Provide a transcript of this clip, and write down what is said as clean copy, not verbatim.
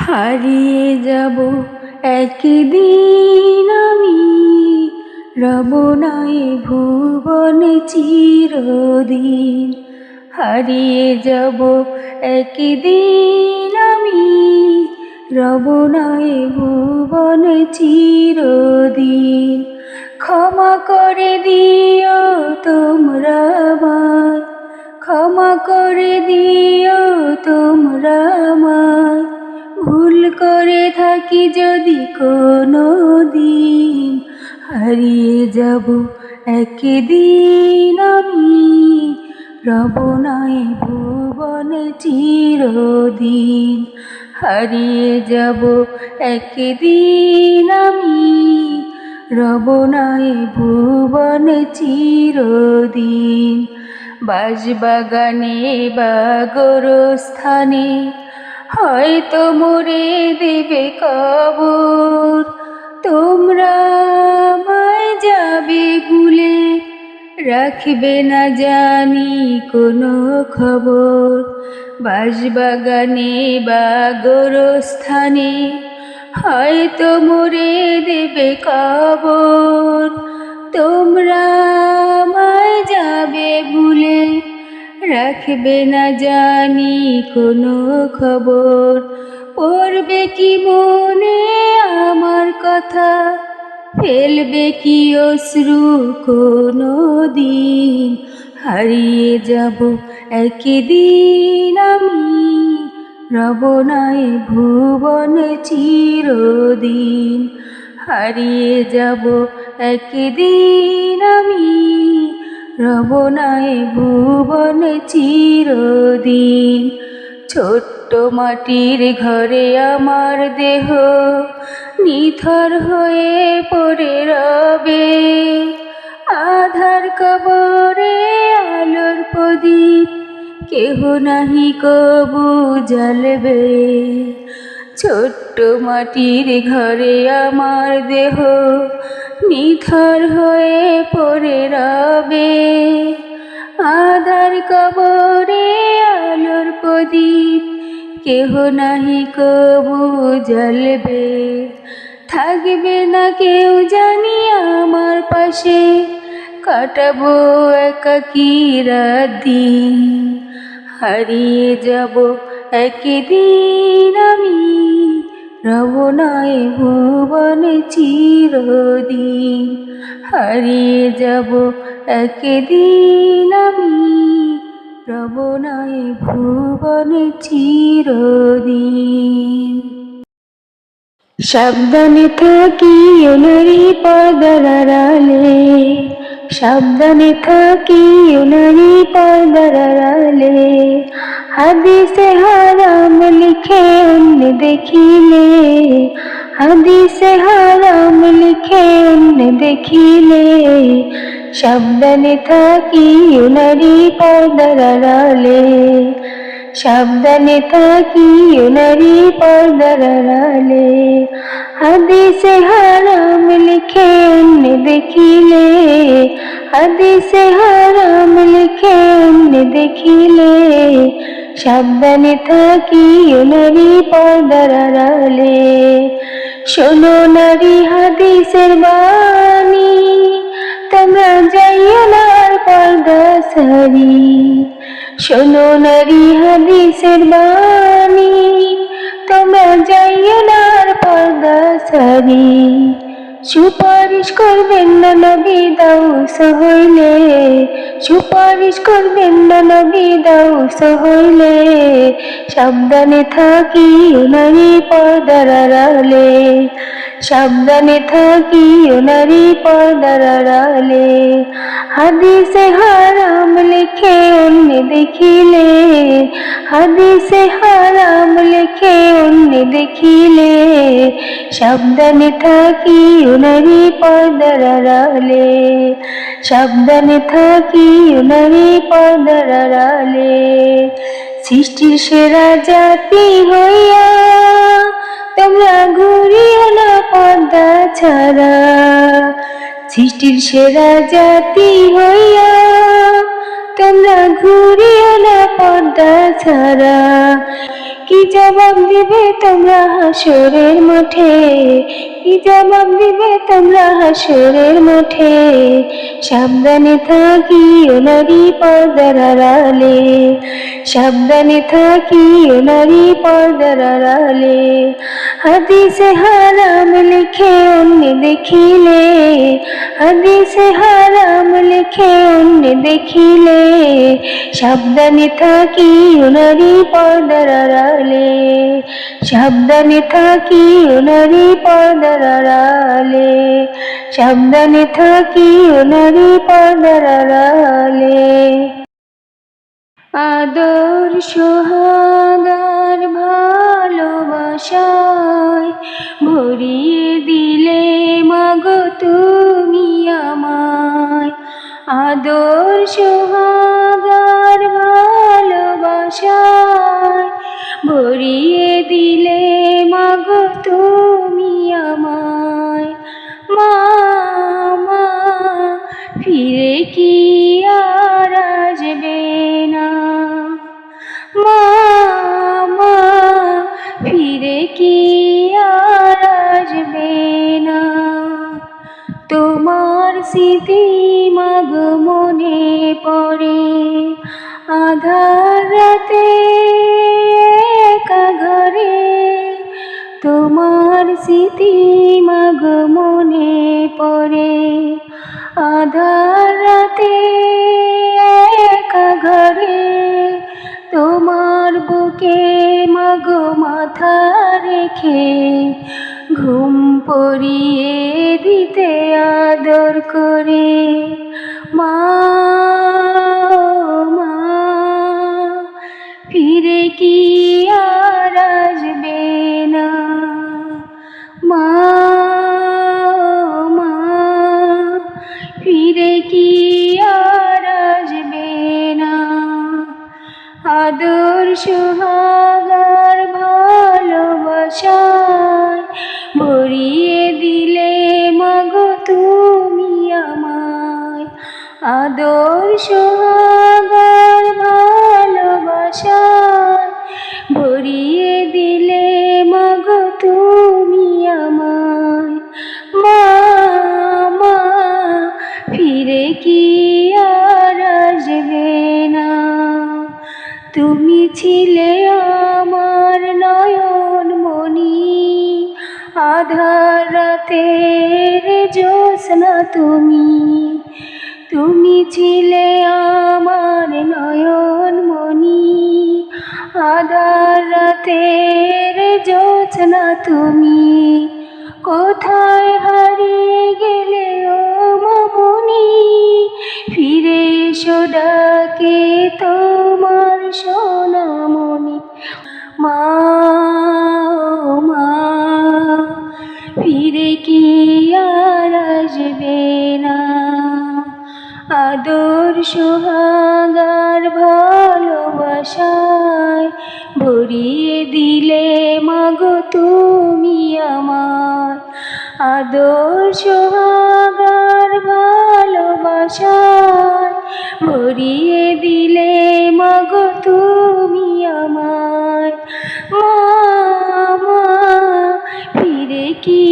হারিয়ে যাব একদিন আমি, রব নাই ভুবনে চিরদিন। হারিয়ে যাব একদিন আমি, রব নাই ভুবনে চিরদিন। ক্ষমা করে দিও তোমরা আমায়, ক্ষমা করে দিও তোমরা আমায়। ভুল করে থাকি যদি কোনো দিন, হারিয়ে যাব একদিন আমি, রব নাই ভুবনে চিরদিন। হারিয়ে যাব একদিন আমি, রব নাই ভুবনে চিরদিন। বাঁশবাগানে বা গোরস্থানে হয়তো মোরে দেবে কবর, তোমরা আমায় যাবে ভুলে, রাখবে না জানি কোনো খবর। বাঁশবাগানে বা গোরস্থানে হয়তো মোরে দেবে কবর, তোমরা আমায় যাবে ভুলে, রাখবে না জানি কোনো খবর। পড়বে কি মনে আমার কথা, ফেলবে কি অশ্রু কোনো দিন। হারিয়ে যাব একদিন আমি, রব নাই ভুবনে চিরদিন। হারিয়ে যাব একদিন আমি, রব নাই ভুবনে চিরদিন। ছোট্ট মাটির ঘরে আমার দেহ নিথর হয়ে পড়ে রবে, আধার কবরে আলোর প্রদীপ কেহ নাহি কবু জ্বালবে। ছোট্ট মাটির ঘরে আমার দেহ নিথর হয়ে পড়ে রবে, আধার কবরে আলোর প্রদীপ কেহ নাহি কবু জ্বালবে। থাকবে না কেউ জানি আমার পাশে, কাটাবো একাকী রাত দিন। হারিয়ে যাব একদিন আমি, রব নাই ভুবনে চিরদিন। হারিয়ে যাব একদিন আমি, রব নাই ভুবনে চিরদিন। সাবধানে থাকিও নারী পর্দার আড়ালে, সাবধানে থাকিও নারী পর্দার আড়ালে। হাদিসে হারাম লিখে অন্য দেখিলে, হাদিসে হারাম লিখে অন্য দেখিলে। সাবধানে থাকিও নারী পর্দার আড়ালে, সাবধানে থাকিও নারী পর্দার আড়ালে। হাদিসে হারাম লিখে অন্য দেখিলে, হাদিসে হারাম লিখে অন্য দেখিলে। সাবধানে থাকিও নারী পর্দার আড়ালে। শোনো নারী হাদিসের বাণী, তোমরা যাইও না পর্দা সারি। শোনো নারী হাদিসের বাণী, তোমরা যাইও না পর্দা সারি। সুপারিশ করবেন না নবী দাউস হইলে, সুপারিশ করবেন না নবী দাউস হইলে। সাবধানে থাকিও নারী পর্দার আড়ালে, সাবধানে থাকিও নারী পর্দার আড়ালে। হাদিসে হারাম লিখে অন্য দেখিলে, হাদিসে হারাম লিখে অন্য দেখিলে। সাবধানে থাকিও নারী পর্দার আড়ালে, সাবধানে থাকিও নারী পর্দার আড়ালে। সৃষ্টির সেরা জাতি হইয়া তোমরা ঘুরিও না পর্দা ছাড়া, সৃষ্টির সেরা জাতি হইয়া তোমরা ঘুরিও না পর্দা ছাড়া। কি জবাব দিবে তোমরা হাসরের মাঠে, কি জবাব দিবে তোমরা হাসরের মাঠে। সাবধানে থাকিও নারী পর্দার আড়ালে, সাবধানে থাকিও নারী পর্দার আড়ালে। হাদিসে হারাম লিখে অন্য দেখিলে, হাদিসে হারাম লিখে অন্য দেখিলে। সাবধানে থাকিও নারী পর্দার আড়ালে, সাবধানে থাকিও নারী পর্দার আড়ালে, সাবধানে থাকিও নারী পর্দার আড়ালে। আদর সোহাগার ভালোবাসায় ভরিয়ে দিলে মাগো তুমি আমায়। আদর সোহাগার ভালোবাসায় ভরিয়ে দিলে মাগো তুমি আমায়। মা মা ফিরে কি আর আসবে না, মা মা ফিরে কি আর আসবে না। তোমার স্মৃতি মাগো মনে পড়ে আধার রাতে একা ঘরে। তোমার স্মৃতি মাগো মনে পড়ে আধার রাতে একা ঘরে। তোমার বুকে মাগো মাথা রেখে ঘুম পড়িয়ে দিতে আদর করে। মা মা ফিরে কি আর আসবে না, মা মা ফিরে কি আর আসবে না। আদর সোহাগার ভালোবাসায় ভরিয়ে দিলে মাগো তুমি আমায়। আদর সোহাগার ভালোবাসায় ভরিয়ে দিলে মাগো তুমি আমায়। মা মা ফিরে কি আর আসবে না। তুমি ছিলে আমার নয়ন মনি, আধার রাতের জ্যোৎস্না তুমি। তুমি ছিলে আমার নয়ন মনি, আধার রাতের জ্যোৎস্না তুমি। কোথায় হারিয়ে গেলে ও মামনি, ফিরে এসো ডাকে তোমার সোনামণি। মা মা ফিরে কি আর আসবে না। আদর সোহাগার ভালোবাসায় ভরিয়ে দিলে মাগো তুমি আমায়। আদর সোহাগার ভালোবাসায় ভরিয়ে দিলে মাগো তুমি আমায়। মা মা ফিরে কি